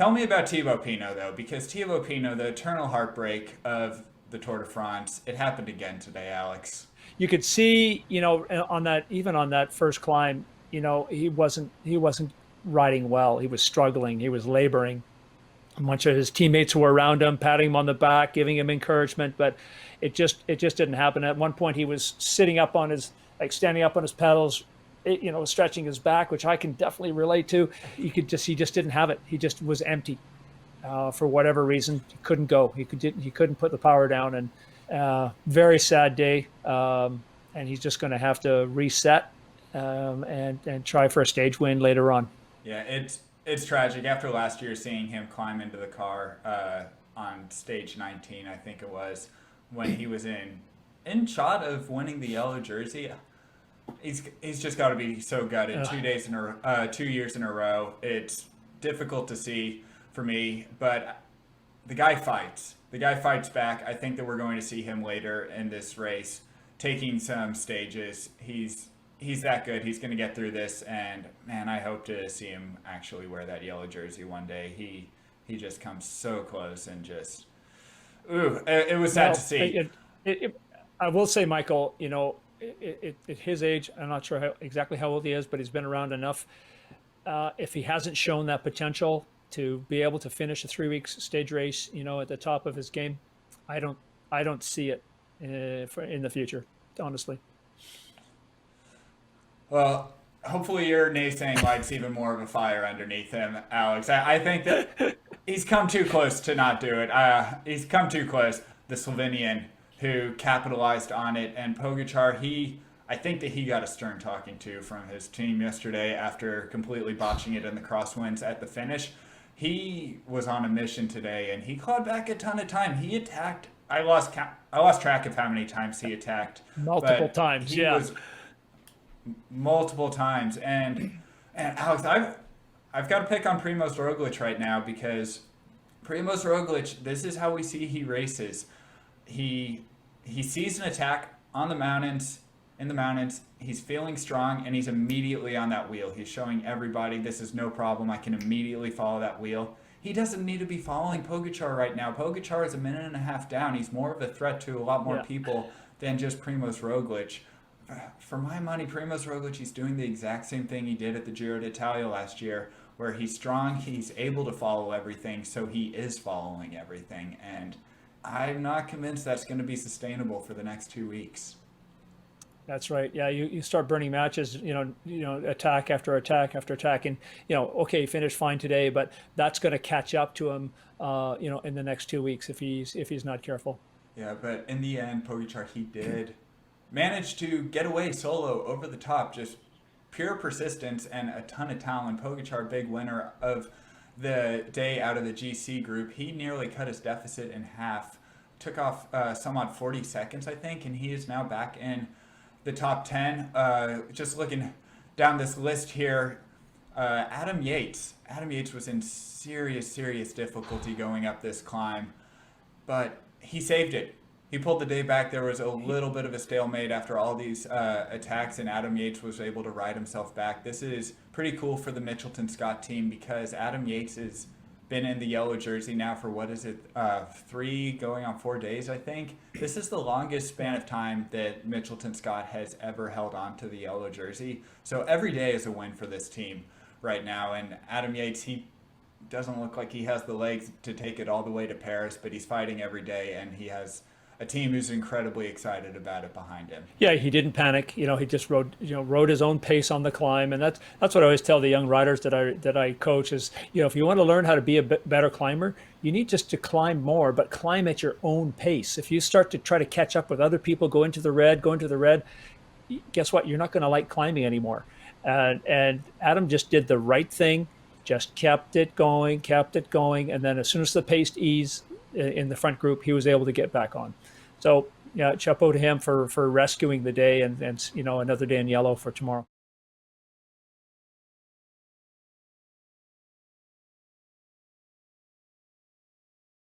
Tell me about Thibaut Pinot though, because Thibaut Pinot, the eternal heartbreak of the Tour de France, it happened again today, Alex. You could see, on that, even on that first climb, he wasn't riding well. He was struggling. He was laboring. A bunch of his teammates were around him, patting him on the back, giving him encouragement, but it just didn't happen. At one point, he was sitting up on his like standing up on his pedals, stretching his back, which I can definitely relate to. He just didn't have it. He just was empty for whatever reason. He couldn't go. He couldn't put the power down, and very sad day. And he's just going to have to reset and try for a stage win later on. Yeah, it's tragic. After last year, seeing him climb into the car on stage 19, I think it was, when he was in shot of winning the yellow jersey. He's just got to be so gutted. 2 days in a 2 years in a row. It's difficult to see for me, but the guy fights. The guy fights back. I think that we're going to see him later in this race taking some stages. He's that good. He's going to get through this, and man, I hope to see him actually wear that yellow jersey one day. He just comes so close, and just it was sad to Well, see. I will say, Michael, at his age, I'm not sure exactly how old he is, but he's been around enough. If he hasn't shown that potential to be able to finish a 3 week stage race, at the top of his game, I don't, I don't see it in the future, honestly. Well, hopefully your naysaying lights even more of a fire underneath him, Alex. I think that he's come too close to not do it. He's come too close. The Slovenian who capitalized on it, and Pogacar, I think that he got a stern talking to from his team yesterday after completely botching it in the crosswinds at the finish. He was on a mission today, and he clawed back a ton of time. He attacked. I lost track of how many times he attacked, Multiple but times, he yeah. was multiple times. And Alex, I've got to pick on Primoz Roglic right now because Primoz Roglic, this is how we see he races. He sees an attack on the mountains, in the mountains. He's feeling strong, and he's immediately on that wheel. He's showing everybody this is no problem. I can immediately follow that wheel. He doesn't need to be following Pogacar right now. Pogacar is a minute and a half down. He's more of a threat to a lot more Yeah. people than just Primoz Roglic. For my money, Primoz Roglic, he's doing the exact same thing he did at the Giro d'Italia last year, where he's strong, he's able to follow everything, so he is following everything. And I'm not convinced that's going to be sustainable for the next 2 weeks. That's right. Yeah, you start burning matches, attack after attack after attack, and okay, he finished fine today, but that's going to catch up to him, in the next 2 weeks if he's not careful. Yeah, but in the end, Pogacar, he did manage to get away solo over the top, just pure persistence and a ton of talent. Pogacar, big winner of the day out of the GC group. He nearly cut his deficit in half, took off some odd 40 seconds, I think, and he is now back in the top 10. Just looking down this list here, Adam Yates. Adam Yates was in serious, serious difficulty going up this climb, but he saved it. He pulled the day back. There was a little bit of a stalemate after all these attacks, and Adam Yates was able to ride himself back. This is pretty cool for the Mitchelton Scott team because Adam Yates has been in the yellow jersey now for what is it, 3 going on 4 days, I think. This is the longest span of time that Mitchelton Scott has ever held on to the yellow jersey. So every day is a win for this team right now. And Adam Yates, he doesn't look like he has the legs to take it all the way to Paris, but he's fighting every day, and he has a team who's incredibly excited about it behind him. Yeah, he didn't panic. He just rode his own pace on the climb, and that's what I always tell the young riders that I coach is, if you want to learn how to be a better climber, you need just to climb more, but climb at your own pace. If you start to try to catch up with other people, go into the red, guess what? You're not going to like climbing anymore. And Adam just did the right thing, just kept it going, and then as soon as the pace eased in the front group, he was able to get back on. So, yeah, chapeau to him for rescuing the day and another day in yellow for tomorrow.